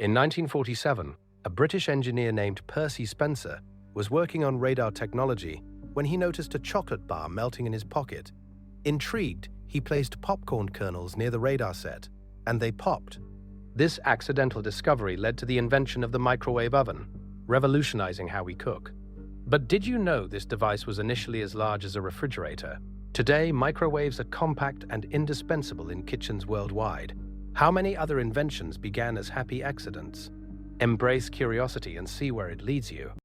In 1947, a British engineer named Percy Spencer was working on radar technology when he noticed a chocolate bar melting in his pocket. Intrigued, he placed popcorn kernels near the radar set, and they popped. This accidental discovery led to the invention of the microwave oven, revolutionizing how we cook. But did you know this device was initially as large as a refrigerator? Today, microwaves are compact and indispensable in kitchens worldwide. How many other inventions began as happy accidents? Embrace curiosity and see where it leads you.